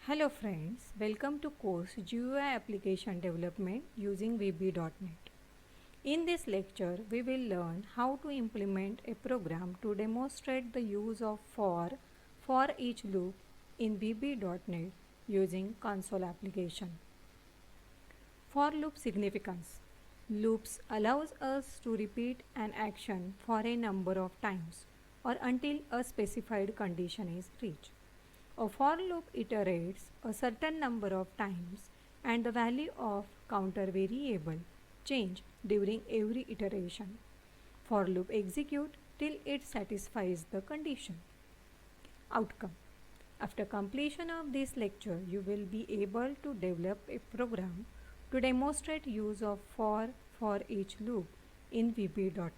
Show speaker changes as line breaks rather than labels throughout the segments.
Hello friends, welcome to course GUI Application Development using VB.NET. In this lecture, we will learn how to implement a program to demonstrate the use of for each loop in VB.NET using console application. For loop significance. Loops allows us to repeat an action for a number of times or until a specified condition is reached. A for loop iterates a certain number of times and the value of counter variable change during every iteration. For loop execute till it satisfies the condition. Outcome. After completion of this lecture, you will be able to develop a program to demonstrate use of for each loop in VB.NET.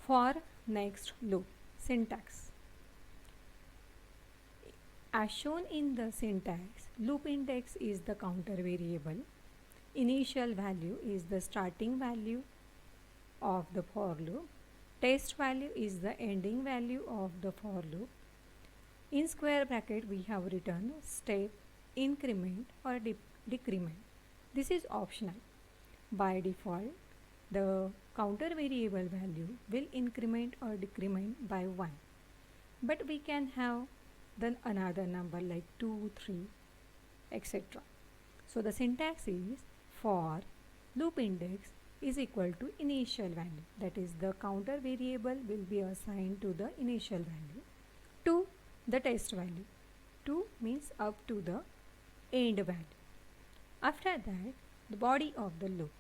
For next loop. Syntax. As shown in the syntax, loop index is the counter variable. Initial value is the starting value of the for loop. Test value is the ending value of the for loop. In square bracket, we have written step, increment or decrement. This is optional. By default, the counter variable value will increment or decrement by 1. But we can have then another number like 2, 3, etc. So the syntax is for loop index is equal to initial value, that is the counter variable will be assigned to the initial value to the test value. 2 means up to the end value. After that, the body of the loop.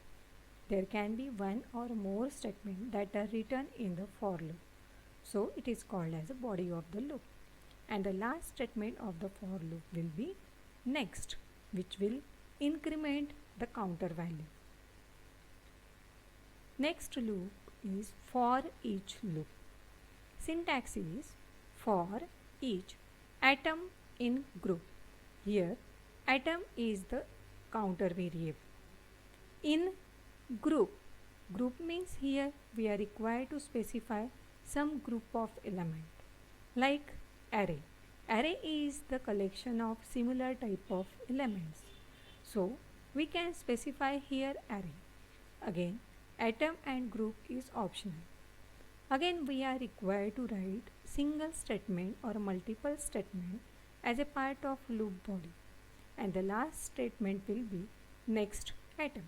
There can be one or more statements that are written in the for loop. So it is called as a body of the loop. And the last statement of the for loop will be next, which will increment the counter value. Next loop is for each loop. Syntax is for each atom in group. Here atom is the counter variable. In group means here we are required to specify some group of element like array. Array is the collection of similar type of elements. So we can specify here array. Again, atom and group is optional. Again, we are required to write single statement or multiple statement as a part of loop body. And the last statement will be next atom.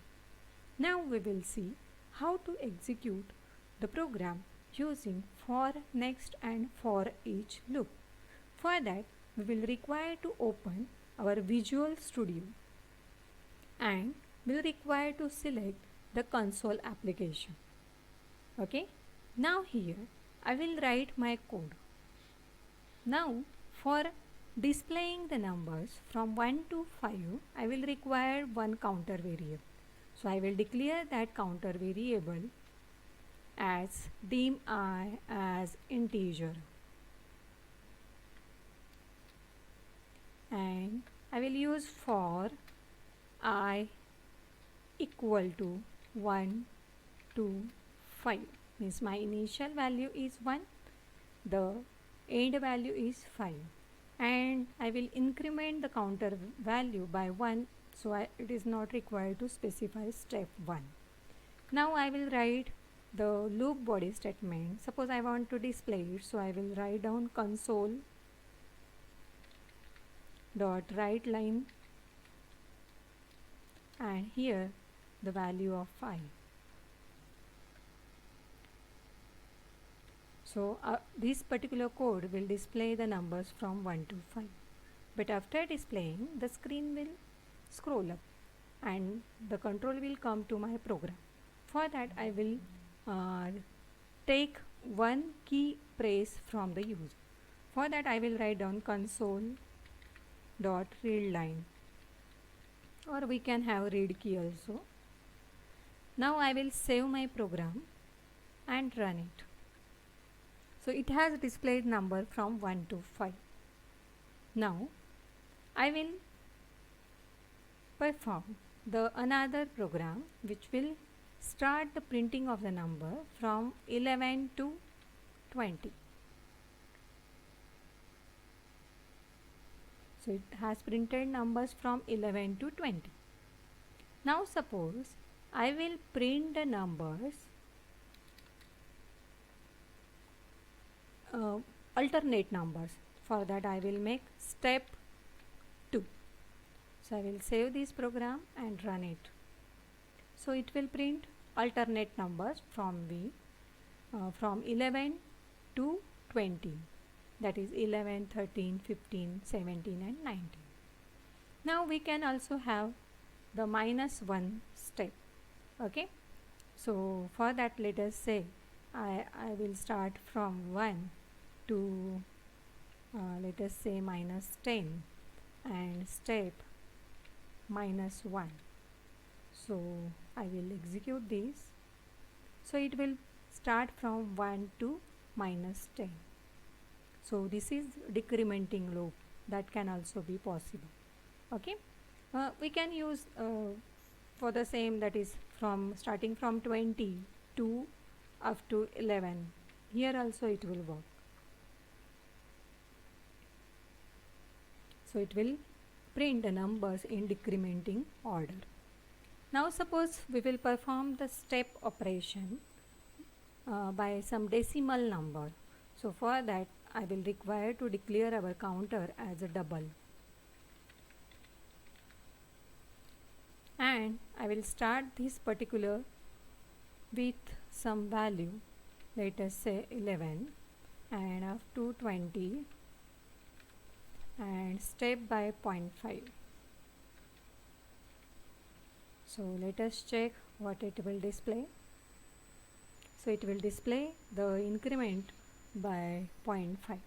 Now we will see how to execute the program using for next and for each loop. For that, we will require to open our Visual Studio and will require to select the console application. Okay. Now here I will write my code. Now for displaying the numbers from 1 to 5, I will require one counter variable. So I will declare that counter variable as dim I as integer. And I will use for I equal to 1 to 5, means my initial value is 1, the end value is 5, and I will increment the counter value by 1, so it is not required to specify step 1. Now I will write the loop body statement. Suppose I want to display it, so I will write down console dot write line and here the value of 5. So this particular code will display the numbers from 1 to 5. But after displaying, the screen will scroll up and the control will come to my program. For that, I will take one key press from the user. For that, I will write down console dot read line, or we can have read key also. Now I will save my program and run it. So it has displayed number from 1 to 5. Now I will perform the another program which will start the printing of the number from 11 to 20. So it has printed numbers from 11 to 20. Now suppose I will print the numbers alternate numbers. For that I will make step 2. So I will save this program and run it. So it will print alternate numbers from from 11 to 20, that is 11, 13, 15, 17 and 19. Now we can also have the -1 step. Okay, so for that let us say I will start from 1 to let us say -10 and step -1. So I will execute this. So it will start from 1 to -10. So this is decrementing loop, that can also be possible. Okay, we can use for the same, that is from starting from 20 to up to 11. Here also it will work. So it will print the numbers in decrementing order. Now suppose we will perform the step operation by some decimal number. So for that I will require to declare our counter as a double. And I will start this particular with some value, let us say 11 and up to 20 and step by 0.5. So let us check what it will display. So it will display the increment by 0.5.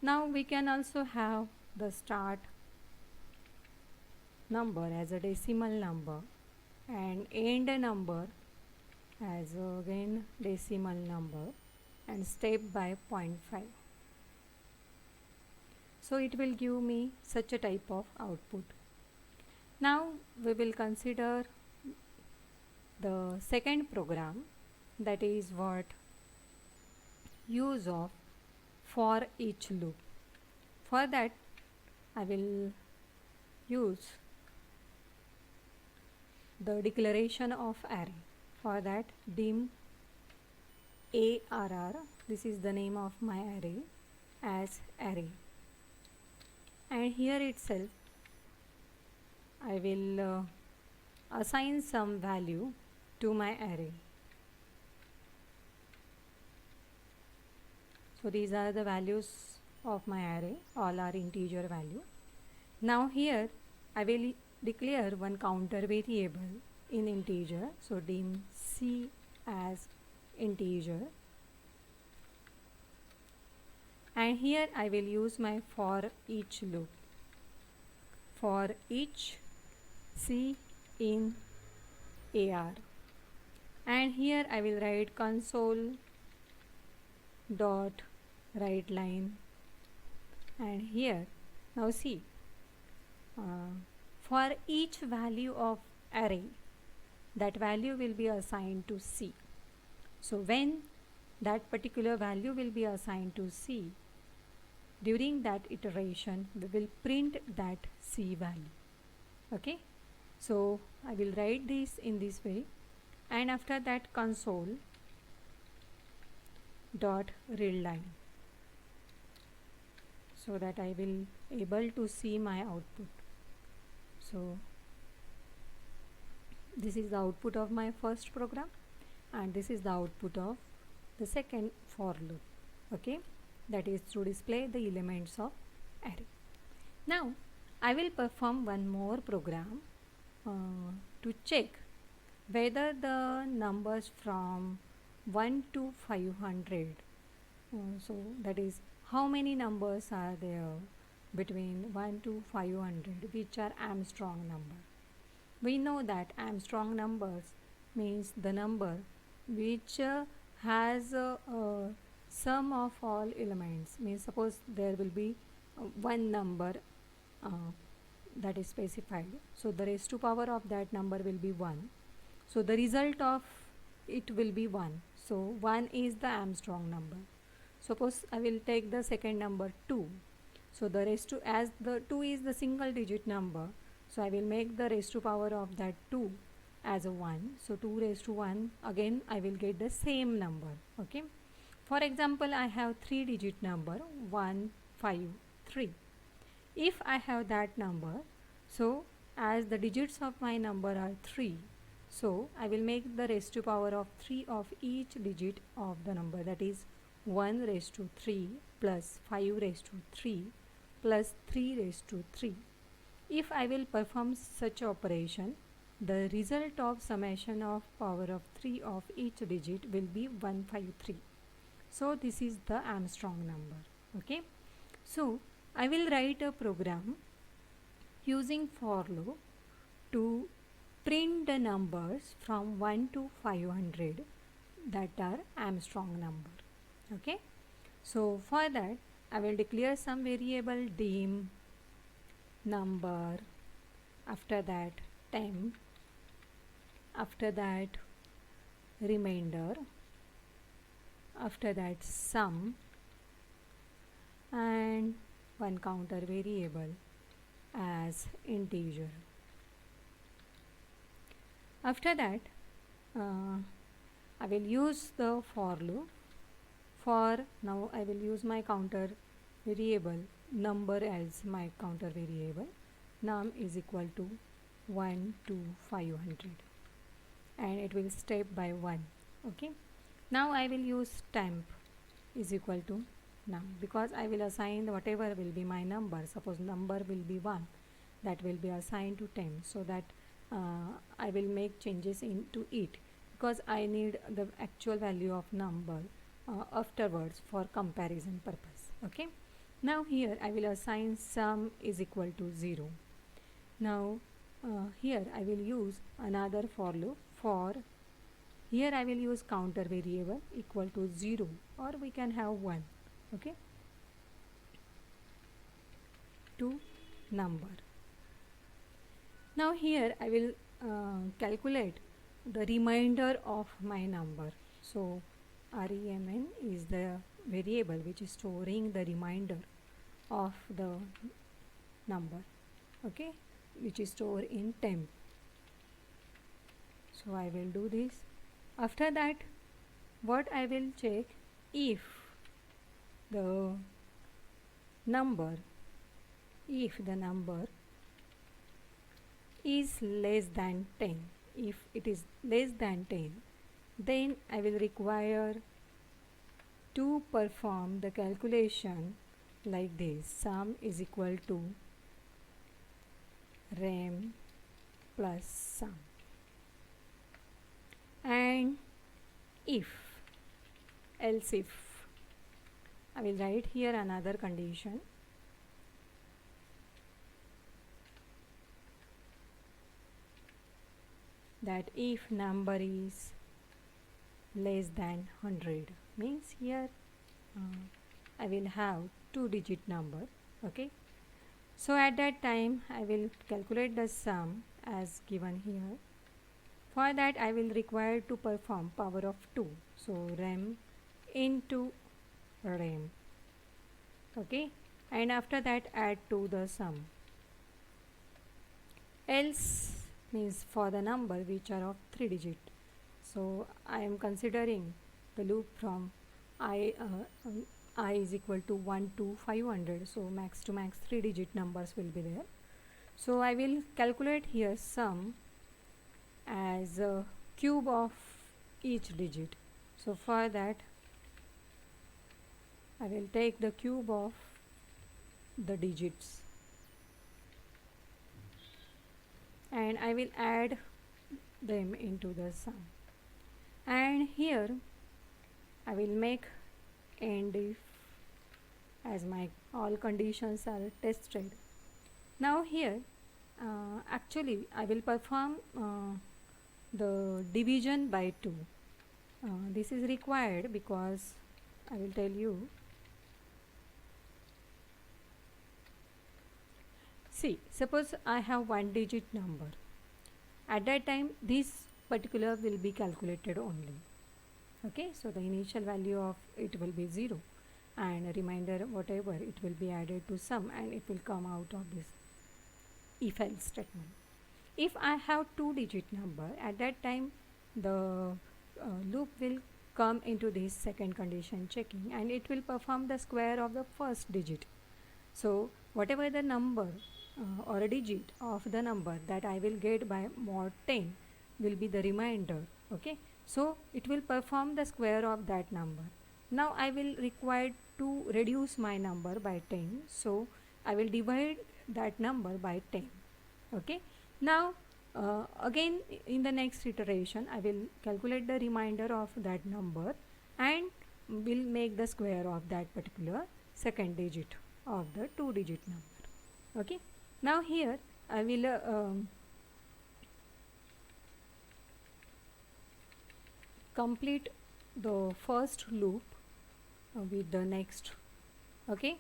Now we can also have the start number as a decimal number and end number as again decimal number and step by 0.5. So it will give me such a type of output. Now we will consider the second program, that is what use of for each loop. For that I will use the declaration of array. For that dim arr, this is the name of my array, as array, and here itself I will assign some value to my array. So these are the values of my array, all are integer value. Now here I will declare one counter variable in integer, so dim c as integer, and here I will use my for each loop. For each c in AR, and here I will write console dot write line, and here now see for each value of array, that value will be assigned to C. So when that particular value will be assigned to C, during that iteration we will print that C value. Okay, so I will write this in this way, and after that console dot read line, so that I will able to see my output. So this is the output of my first program, and this is the output of the second for loop. Okay, that is to display the elements of array. Now I will perform one more program to check whether the numbers from 1 to 500, so that is how many numbers are there between 1 to 500 which are Armstrong number. We know that Armstrong numbers means the number which has sum of all elements. Means suppose there will be one number that is specified, so the raised to power of that number will be 1, so the result of it will be 1. So 1 is the Armstrong number. Suppose I will take the second number 2, So the raised to, as the 2 is the single digit number, so I will make the raised to power of that 2 as a 1. So 2 raised to 1, again I will get the same number. Okay. For example, I have 3 digit number 1, 5, 3. If I have that number, so as the digits of my number are 3, so I will make the raised to power of 3 of each digit of the number, that is 1 raised to 3 plus 5 raised to 3 plus 3 raised to 3. If I will perform such operation, the result of summation of power of 3 of each digit will be 153. So this is the Armstrong number. Okay. So I will write a program using for loop to print the numbers from 1 to 500 that are Armstrong number. Okay. So for that I will declare some variable dim, number, after that temp, after that remainder, after that sum, and one counter variable as integer. After that I will use the for loop. For now I will use my counter variable number as my counter variable. Num is equal to 1 to 500 and it will step by 1. Okay. Now I will use temp is equal to num, because I will assign whatever will be my number. Suppose number will be 1, that will be assigned to temp, so that I will make changes into it, because I need the actual value of number afterwards for comparison purpose. Okay. Now here I will assign sum is equal to 0. Now here I will use another for loop. For here I will use counter variable equal to 0, or we can have 1. Okay. To number. Now here I will calculate the remainder of my number. So REMN is the variable which is storing the remainder of the number, okay, which is stored in temp. So I will do this. After that, what I will check, if the number is less than 10, if it is less than 10, then I will require to perform the calculation like this: sum is equal to rem plus sum. And else if, I will write here another condition. That if number is less than 100, means here I will have 2-digit number. Okay. So at that time I will calculate the sum as given here. For that I will require to perform power of 2. So rem into rem. Okay. And after that add to the sum. Else means for the number which are of 3 digit. So I am considering the loop from I is equal to 1 to 500. So max to max 3 digit numbers will be there. So I will calculate here sum as a cube of each digit. So for that I will take the cube of the digits and I will add them into the sum. And here I will make end if as my all conditions are tested. Now here actually I will perform the division by 2. This is required because I will tell you. See, suppose I have 1-digit number. At that time this particular will be calculated only. Okay, so the initial value of it will be 0. and remainder whatever it will be added to sum, and it will come out of this if else statement. If I have 2-digit number, at that time the loop will come into this second condition checking, and it will perform the square of the first digit. So whatever the number or a digit of the number that I will get by mod 10 will be the remainder. Okay, so it will perform the square of that number. Now I will require to reduce my number by 10, so I will divide that number by 10. Okay, now again in the next iteration I will calculate the remainder of that number and will make the square of that particular second digit of the 2-digit number. Okay, now here I will complete the first loop with the next. Okay,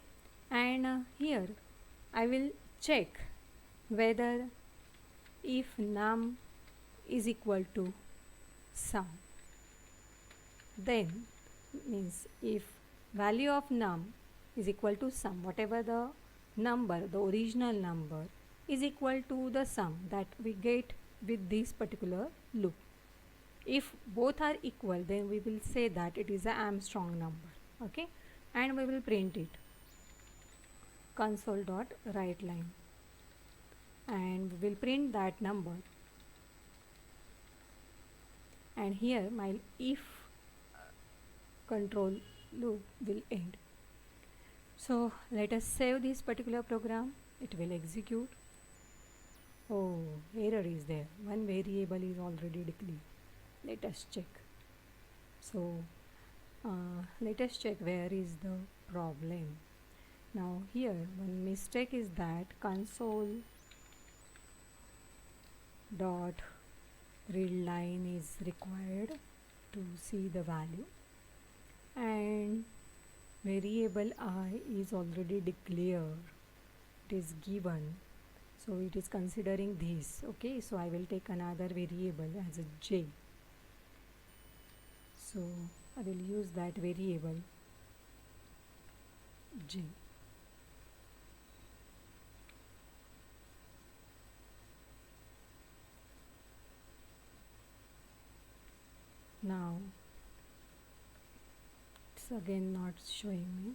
and here I will check whether if num is equal to sum, then means if value of num is equal to sum, whatever the number, the original number is equal to the sum that we get with this particular loop. If both are equal, then we will say that it is an Armstrong number. Okay, and we will print it console.writeLine, and we will print that number, and here my if control loop will end. So let us save this particular program. It will execute. Oh, error is there. One variable is already declared. Let us check. So let us check where is the problem. Now here one mistake is that console dot read line is required to see the value, and variable I is already declared, it is given, so it is considering this. Okay, so I will take another variable as a j, so I will use that variable j. Now it's again not showing me.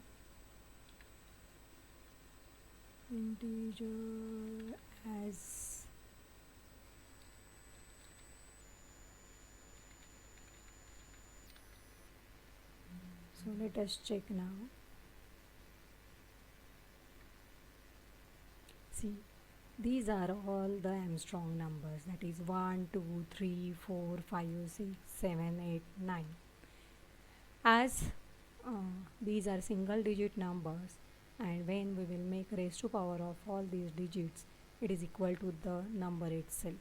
Integer as so let us check now. See, these are all the Armstrong numbers, that is 1, 2, 3, 4, 5, 6, 7, 8, 9. As these are single digit numbers, and when we will make raised to power of all these digits, it is equal to the number itself.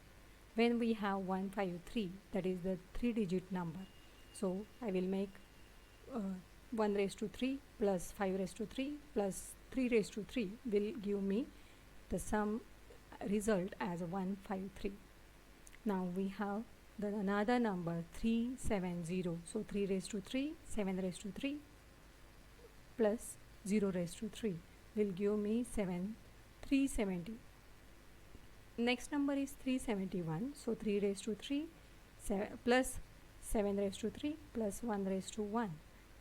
When we have 153, that is the 3-digit number, so I will make 1 raised to 3 plus 5 raised to 3 plus 3 raised to 3 will give me the sum result as 153. Now we have the another number 370, so 3 raised to 3, 7 raised to 3 plus 0 raised to 3 will give me 370. Next number is 371, so 3 raised to 3 plus 7 raised to 3 plus 1 raised to 1,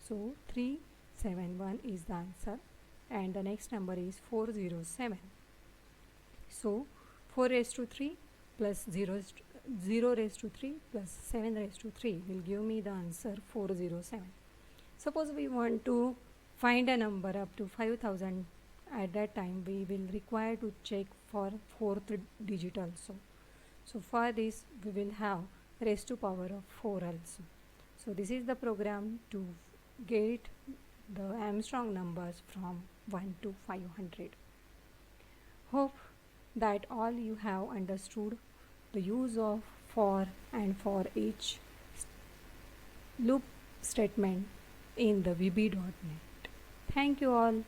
so 371 is the answer. And the next number is 407, so 4 raised to 3 plus 0 raised to 3 plus 7 raised to 3 will give me the answer 407. Suppose we want to find a number up to 5000, at that time we will require to check for 4th digit also. So for this we will have raised to power of 4 also. So this is the program to get the Armstrong numbers from 1 to 500. Hope that all you have understood the use of for and for each loop statement in the VB.NET. Thank you all.